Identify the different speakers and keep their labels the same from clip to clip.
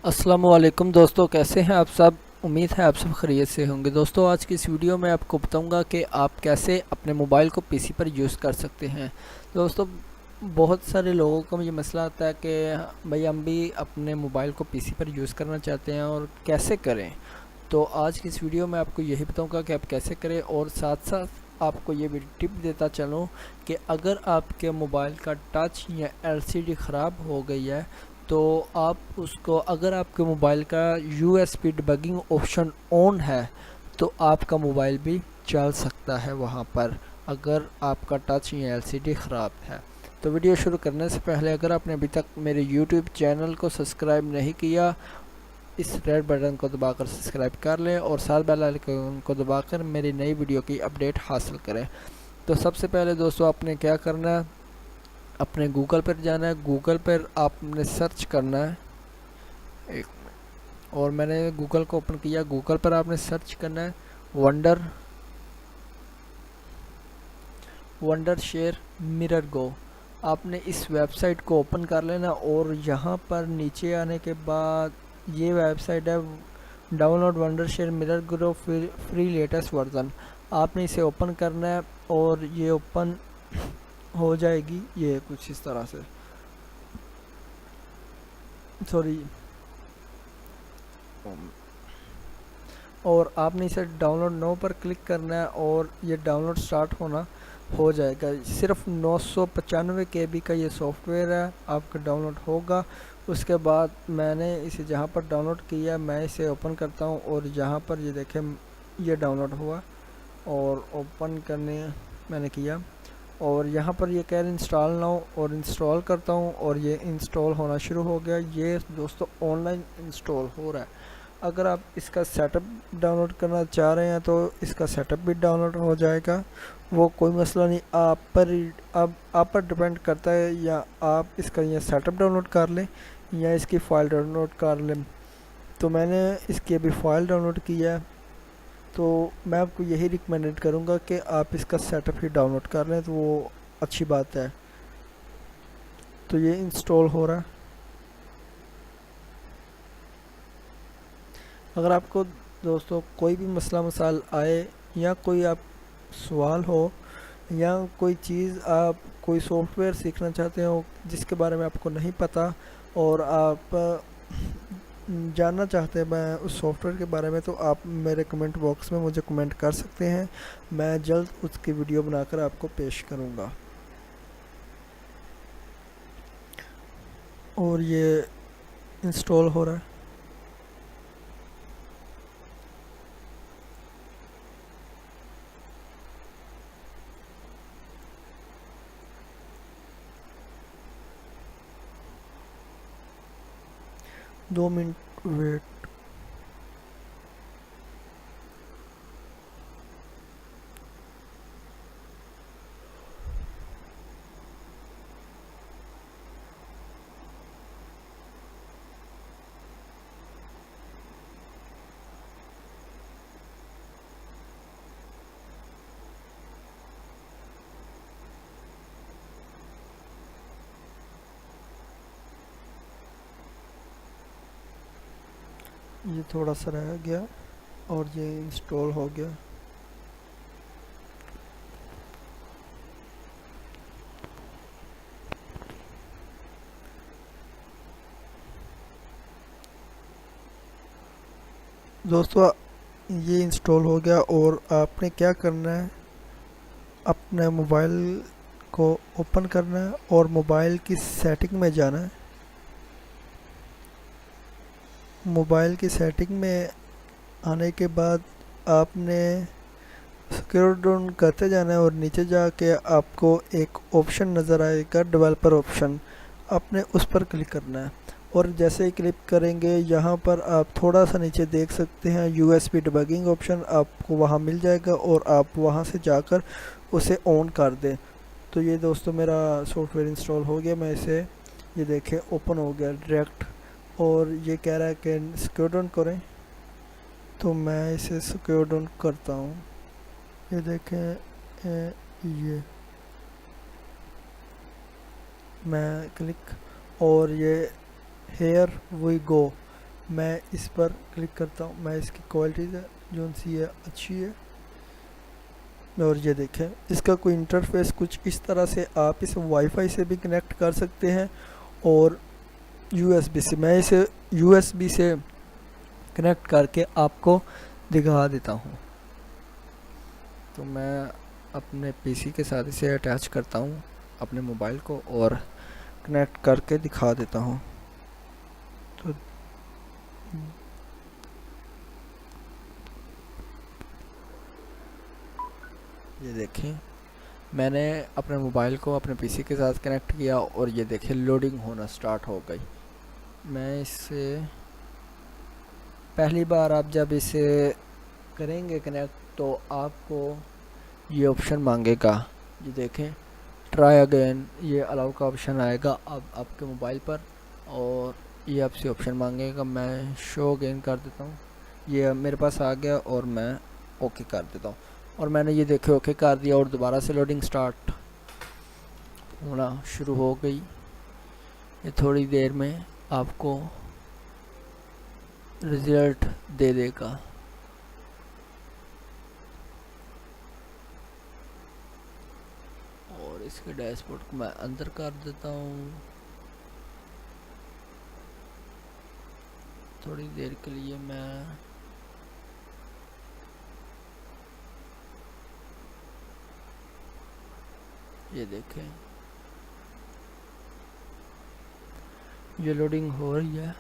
Speaker 1: अस्सलामुअलैकुम दोस्तों, कैसे हैं आप सब। उम्मीद है आप सब खैरियत से होंगे। दोस्तों, आज की इस वीडियो में आपको बताऊंगा कि आप कैसे अपने मोबाइल को पीसी पर यूज़ कर सकते हैं। दोस्तों, बहुत सारे लोगों को ये मसला आता है कि भाई हम भी अपने मोबाइल को पीसी पर यूज़ करना चाहते हैं और कैसे करें। तो आज की इस वीडियो में आपको यही बताऊंगा कि आप कैसे करें, और साथ साथ आपको ये भी टिप देता चलूँ कि अगर आपके मोबाइल का टच या एलसीडी ख़राब हो गई है तो आप उसको, अगर आपके मोबाइल का यूएसबी डिबगिंग ऑप्शन ऑन है तो आपका मोबाइल भी चल सकता है वहाँ पर, अगर आपका टच या एलसीडी ख़राब है। तो वीडियो शुरू करने से पहले अगर आपने अभी तक मेरे यूट्यूब चैनल को सब्सक्राइब नहीं किया, इस रेड बटन को दबाकर सब्सक्राइब कर लें और साथ बेल आइकन को दबाकर मेरी नई वीडियो की अपडेट हासिल करें। तो सबसे पहले दोस्तों आपने क्या करना है, अपने गूगल पर जाना है। गूगल पर आपने सर्च करना है, एक, और मैंने गूगल को ओपन किया। गूगल पर आपने सर्च करना है वंडर शेयर मिरर गो। आपने इस वेबसाइट को ओपन कर लेना और यहाँ पर नीचे आने के बाद ये वेबसाइट है डाउनलोड वंडर शेयर मिरर गो फ्री लेटेस्ट वर्जन। आपने इसे ओपन करना है और ये ओपन हो जाएगी, ये कुछ इस तरह से। सॉरी, और आपने इसे डाउनलोड नो पर क्लिक करना है और ये डाउनलोड स्टार्ट होना हो जाएगा। सिर्फ 995 KB का ये सॉफ्टवेयर है, आपका डाउनलोड होगा। उसके बाद मैंने इसे जहाँ पर डाउनलोड किया, मैं इसे ओपन करता हूँ और यहाँ पर ये देखें ये डाउनलोड हुआ और ओपन करने मैंने किया और यहाँ पर ये कह रहे इंस्टॉल नाउ, और इंस्टॉल करता हूँ और ये इंस्टॉल होना शुरू हो गया। ये दोस्तों ऑनलाइन इंस्टॉल हो रहा है। अगर आप इसका सेटअप डाउनलोड करना चाह रहे हैं तो इसका सेटअप भी डाउनलोड हो जाएगा, वो कोई मसला नहीं। आप पर डिपेंड करता है, या आप इसका ये सेटअप डाउनलोड कर लें या इसकी फ़ाइल डाउनलोड कर लें। तो मैंने इसकी अभी फ़ाइल डाउनलोड किया है, तो मैं आपको यही रिकमेंडेड करूँगा कि आप इसका सेटअप ही डाउनलोड कर लें, तो वो अच्छी बात है। तो ये इंस्टॉल हो रहा है। अगर आपको दोस्तों कोई भी मसला मसाल आए, या कोई आप सवाल हो, या कोई चीज़ आप कोई सॉफ्टवेयर सीखना चाहते हो जिसके बारे में आपको नहीं पता और आप जानना चाहते हैं मैं उस सॉफ्टवेयर के बारे में, तो आप मेरे कमेंट बॉक्स में मुझे कमेंट कर सकते हैं। मैं जल्द उसकी वीडियो बनाकर आपको पेश करूँगा। और ये इंस्टॉल हो रहा है। 2 मिनट वेट। ये थोड़ा सा रह गया और ये इंस्टॉल हो गया। दोस्तों, ये इंस्टॉल हो गया और आपने क्या करना है, अपने मोबाइल को ओपन करना है और मोबाइल की सेटिंग में जाना है। मोबाइल की सेटिंग में आने के बाद आपने स्क्रॉल डाउन करते जाना है और नीचे जाके आपको एक ऑप्शन नज़र आएगा डेवलपर ऑप्शन, आपने उस पर क्लिक करना है। और जैसे ही क्लिक करेंगे यहाँ पर आप थोड़ा सा नीचे देख सकते हैं यूएसबी डिबगिंग ऑप्शन, आपको वहाँ मिल जाएगा और आप वहाँ से जाकर उसे ऑन कर दें। तो ये दोस्तों मेरा सॉफ्टवेयर इंस्टॉल हो गया। मैं इसे, ये देखें ओपन हो गया डायरेक्ट, और ये कह रहा है कि स्क्रॉल डाउन करें, तो मैं इसे स्क्रॉल डाउन करता हूँ। ये देखें ये मैं क्लिक, और ये हेयर वी गो, मैं इस पर क्लिक करता हूँ। मैं इसकी क्वालिटी जो सी है अच्छी है। और ये देखें, इसका कोई इंटरफेस कुछ इस तरह से, आप इसे वाईफाई से भी कनेक्ट कर सकते हैं और यूएसबी से। मैं इसे यूएसबी से कनेक्ट करके आपको दिखा देता हूँ। तो मैं अपने पीसी के साथ इसे अटैच करता हूँ अपने मोबाइल को और कनेक्ट करके दिखा देता हूँ। तो ये देखें, मैंने अपने मोबाइल को अपने पीसी के साथ कनेक्ट किया और ये देखें लोडिंग होना स्टार्ट हो गई। मैं इससे पहली बार आप जब इसे करेंगे कनेक्ट तो आपको ये ऑप्शन मांगेगा। ये देखें ट्राई अगेन, ये अलाउ का ऑप्शन आएगा अब आपके मोबाइल पर और ये आपसे ऑप्शन मांगेगा। मैं शो अगेन कर देता हूँ। ये मेरे पास आ गया और मैं ओके कर देता हूँ और मैंने ये देखे ओके कर दिया और दोबारा से लोडिंग स्टार्ट होना शुरू हो गई। ये थोड़ी देर में आपको रिजल्ट दे देगा। और इसके डैशबोर्ड को मैं अंदर कर देता हूँ थोड़ी देर के लिए। मैं ये देखें, ये लोडिंग हो रही है।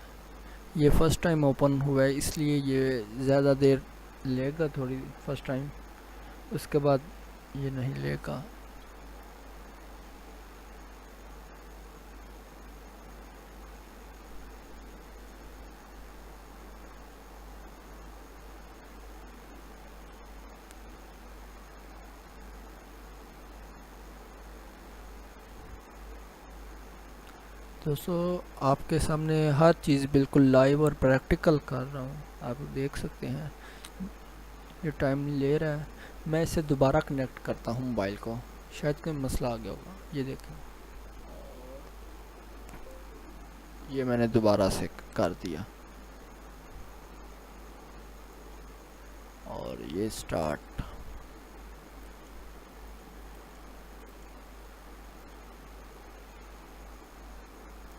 Speaker 1: ये फर्स्ट टाइम ओपन हुआ है इसलिए ये ज़्यादा देर लेगा थोड़ी फर्स्ट टाइम, उसके बाद ये नहीं लेगा। दोस्तों आपके सामने हर चीज़ बिल्कुल लाइव और प्रैक्टिकल कर रहा हूँ, आप देख सकते हैं। ये टाइम ले रहा है। मैं इसे दोबारा कनेक्ट करता हूँ मोबाइल को, शायद कोई मसला आ गया होगा। ये देखें, ये मैंने दोबारा से कर दिया और ये स्टार्ट।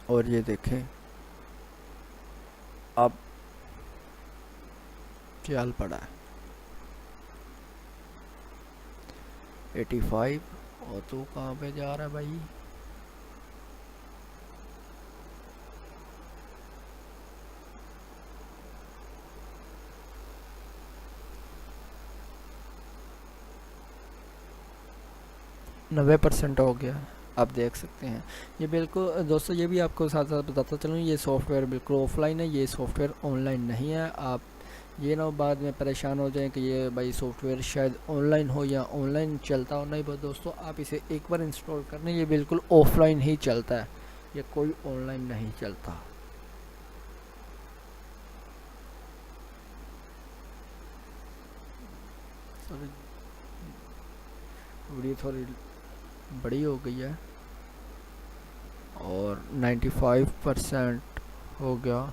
Speaker 1: और ये देखें अब चल पड़ा है 85। और तू कहाँ पे जा रहा है भाई? नब्बे % हो गया, आप देख सकते हैं। ये बिल्कुल दोस्तों, ये भी आपको साथ साथ बताता चलूँ, ये सॉफ्टवेयर बिल्कुल ऑफलाइन है, ये सॉफ्टवेयर ऑनलाइन नहीं है। आप ये ना बाद में परेशान हो जाएं कि ये भाई सॉफ्टवेयर शायद ऑनलाइन हो या ऑनलाइन चलता हो। नहीं दोस्तों, आप इसे एक बार इंस्टॉल करने, ये बिल्कुल ऑफलाइन ही चलता है, ये कोई ऑनलाइन नहीं चलता। वीडियो थोड़ी बड़ी हो गई है और 95% हो गया।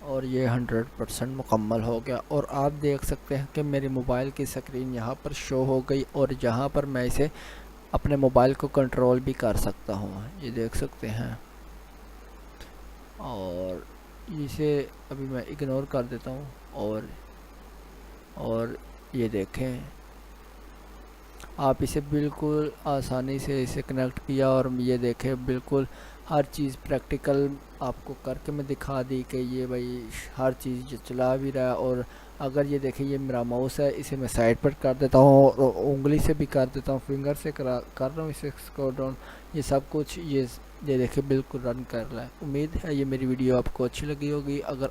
Speaker 1: और ये 100% मुकम्मल हो गया और आप देख सकते हैं कि मेरे मोबाइल की स्क्रीन यहाँ पर शो हो गई और जहाँ पर मैं इसे अपने मोबाइल को कंट्रोल भी कर सकता हूँ, ये देख सकते हैं। और इसे अभी मैं इग्नोर कर देता हूँ और ये देखें, आप इसे बिल्कुल आसानी से इसे कनेक्ट किया और ये देखें बिल्कुल हर चीज़ प्रैक्टिकल आपको करके मैं दिखा दी कि ये भाई हर चीज़ चला भी रहा है। और अगर ये देखें, ये मेरा माउस है, इसे मैं साइड पर कर देता हूँ और उंगली से भी कर देता हूँ, फिंगर से कर रहा हूँ इसे स्क्रॉल डाउन, ये सब कुछ ये देखें बिल्कुल रन कर रहा है। उम्मीद है ये मेरी वीडियो आपको अच्छी लगी होगी। अगर